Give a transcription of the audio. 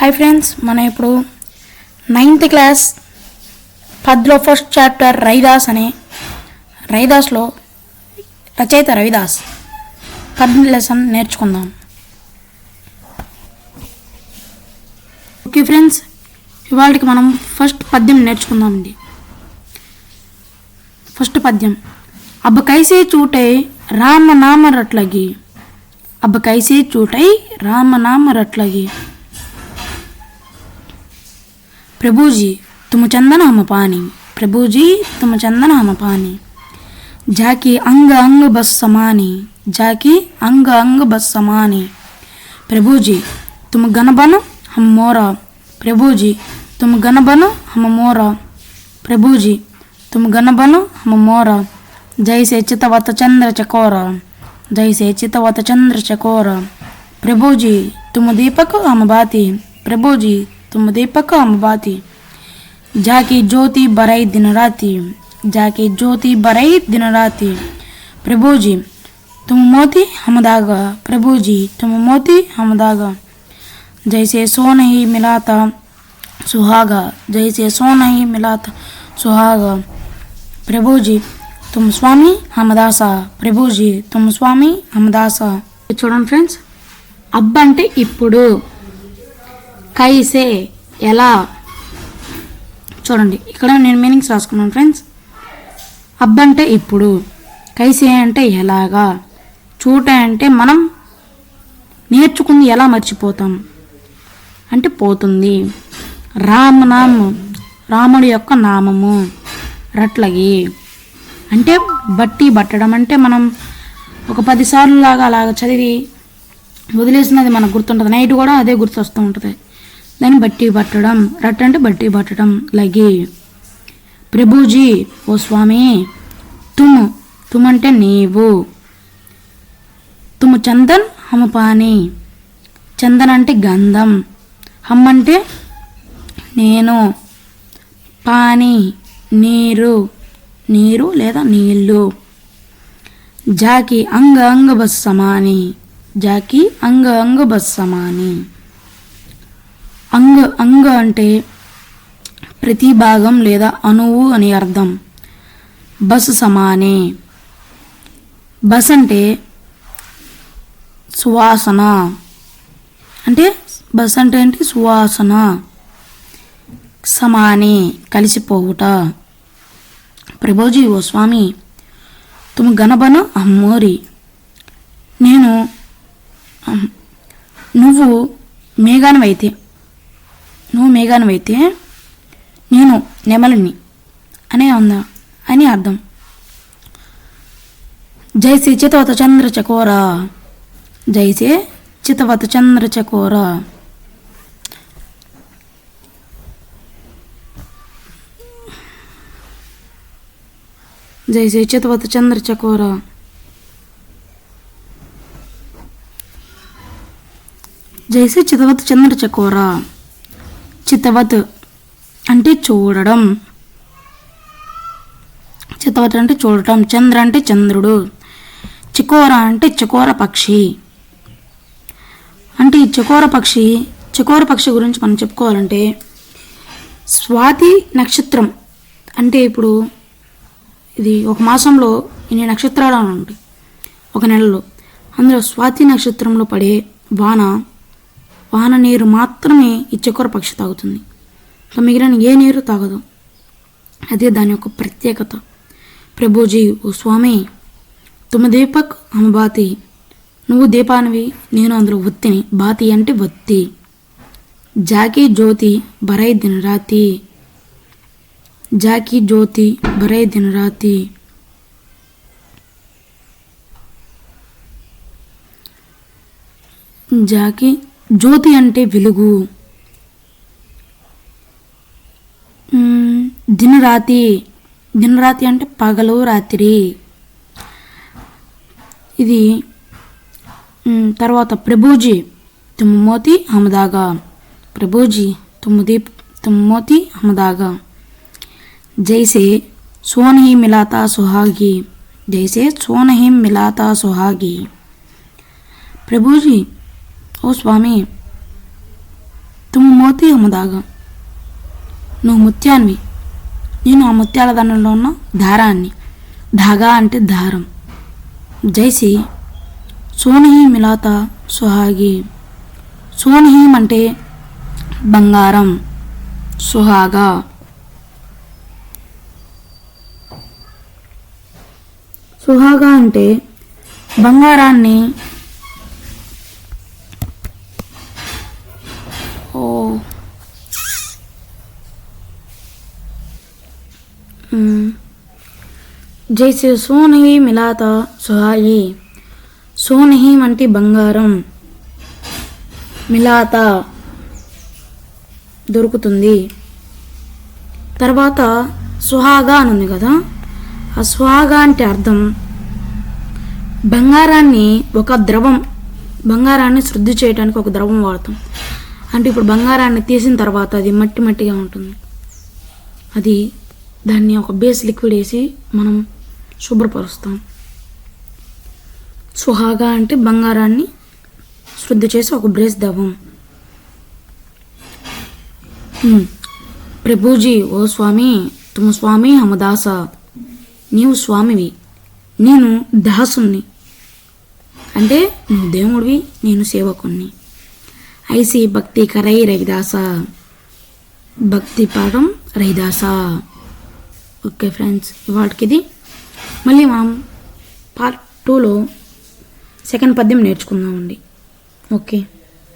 Hi friends, మనం ఇప్పుడు 9th class పద్లో first chapter రైదాస్లో రచయిత రవిదాస్ పద్మ లెసన్ నేర్చుకుందాం. ఓకే ఫ్రెండ్స్, ఇవాళకి మనం ఫస్ట్ పద్యం నేర్చుకుందామండి. ఫస్ట్ పద్యం. అబ్బ కైసే చూటై రామ నామ రట్లగి. अब कैसे चूटई राम नाम रटलगी. प्रभु जी तुम चंदन हम पानी. प्रभु जी तुम चंदन हम पानी. जाकी अंग अंग बस समानी. जाकी अंग अंग बस समानी. प्रभु जी तुम गन बन हम मोरा. प्रभु जी तुम गन बन हम मोरा. प्रभु जी तुम गन बन हम मोरा. जैसे चितवत चंद्र चकोरा. जैसे चितवत चंद्र चकोरा. प्रभु जी तुम दीपक हम बाती. प्रभु जी तुम दीपक हम बाती. जाकी ज्योति बरई दिन राती. जाकी ज्योति बरई दिन राती. प्रभु जी तुम मोती हम दागा. प्रभु जी तुम मोती हम दागा. जैसे सोन ही मिलाता सुहागा. जैसे सोन ही मिलाता सुहागा. प्रभु जी तुम स्वामी हम दासा. प्रभु जी तुम स्वामी हम दासा. చూడండి ఫ్రెండ్స్, అబ్బ అంటే ఇప్పుడు, కైసే ఎలా. చూడండి, ఇక్కడ నేను మీనింగ్స్ రాసుకున్నాను ఫ్రెండ్స్. అబ్బ అంటే ఇప్పుడు, కైసే అంటే ఎలాగా, చూట అంటే మనం నేర్చుకుంది ఎలా మర్చిపోతాం అంటే పోతుంది. రామనామం రాముడి యొక్క నామము. రట్లగి అంటే బట్టి పట్టడం. అంటే మనం ఒక 10 సార్లు లాగా అలాగ చదివి వదిలేసినది మనకు గుర్తుంటుంది. నైట్ కూడా అదే గుర్తొస్తూ ఉంటుంది. దాన్ని బట్టి పట్టడం. రట్ అంటే బట్టి పట్టడం. లగి. ప్రభుజీ ఓ స్వామి. తుమ్ అంటే నీవు. తుమ్ చందన్ హమ పాని. చందన్ అంటే గంధం. హమ్ అంటే నేను. పాని నీరు. నీరు లేదా నీళ్ళు. జాకి అంగ అంగ బస్ సమాని. జాకి అంగ అంగ బస్ సమాని. అంగ అంగ అంటే ప్రతి భాగం లేదా అణువు అని అర్థం. బస్ సమానే. బస్ అంటే సువాసన. అంటే బస్ అంటే సువాసన. సమానే కలిసిపోవుట. ప్రభుజీ ఓ స్వామి. తుమ్ గణబన అమ్మోరి. నువ్వు మేఘానివైతే నేను నెమలిని అని అర్థం. జైసే చితవత చంద్ర చకోరా. జైసే చితవత చంద్ర చకోరా. जैसे चितवत चंद्र चकोरा. जैसे चितवत चंद्र चकोरा. చితవత్ అంటే చూడడం. చితవత్ అంటే చూడటం. చంద్ర అంటే చంద్రుడు. చకోర అంటే చకోర పక్షి. అంటే ఈ చకోర పక్షి గురించి మనం చెప్పుకోవాలంటే, స్వాతి నక్షత్రం అంటే ఇప్పుడు ఇది ఒక మాసంలో ఇన్ని నక్షత్రాలు అని ఉంటాయి. ఒక నెలలో అందులో స్వాతి నక్షత్రంలో పడే వాన నీరు మాత్రమే ఈ చకోర పక్షి తాగుతుంది. మిగిలిన ఏ నీరు తాగదు. అదే దాని యొక్క ప్రత్యేకత. ప్రభుజీ ఓ స్వామి. తుమ దీపక్ హమ బాతి. నువ్వు దీపానివి, నేను అందులో ఒత్తిని. బాతి అంటే ఒత్తి. జాకీ జ్యోతి బరై దిన రాతి. జాకీ జ్యోతి బరై దిన రాతి. జాకీ జ్యోతి అంటే వెలుగు. దినరాతి అంటే పగలు రాత్రి. ఇది తర్వాత ప్రభుజీ తుమ్ మోతి హమదాగా. ప్రభుజీ తుమ్ మోతి హమదాగా. जैसे सोन ही मिलाता सुहागी. जैसे सोन ही मिलाता सुहागी. प्रभु जी ओ स्वामी, తుమ్ మోతీ హమ్ ధాగా, నువ్వు ముత్యాన్వి, నేను ఆ ముత్యాల దండంలో ఉన్న దారాన్ని. ధాగా అంటే దారం. జైసి సోనహి మిలాతా సుహాగి, సోనహీం అంటే బంగారం, సుహాగా సుహాగా అంటే బంగారాన్ని. ఓ జైసే సోనహి మిలాతా సుహాయి, సోనహీం అంటే బంగారం, మిలాతా దొరుకుతుంది. తర్వాత సుహాగా అని ఉంది కదా, ఆ సుహాగా అంటే అర్థం బంగారాన్ని ఒక ద్రవం, బంగారాన్ని శుద్ధి చేయడానికి ఒక ద్రవం వాడతాం. అంటే ఇప్పుడు బంగారాన్ని తీసిన తర్వాత అది మట్టి మట్టిగా ఉంటుంది, అది దాన్ని ఒక బేస్ లిక్విడ్ వేసి మనం శుభ్రపరుస్తాం. సుహాగా అంటే బంగారాన్ని శుద్ధి చేసి ఒక బేస్ ద్రవం. ప్రభుజీ, ఓ స్వామి, తుమ స్వామి హమ దాస, నీవు స్వామివి, నేను దాసుని. అంటే నువ్వు దేవుడివి, నేను సేవకుణ్ణి. ఐసి భక్తి కరై రవిదాస, భక్తి పాఠం రవిదాస. ఓకే ఫ్రెండ్స్, ఇవాటికి ఇది. మళ్ళీ మనం పార్ట్ 2లో సెకండ్ పద్యం నేర్చుకుందామండి. ఓకే.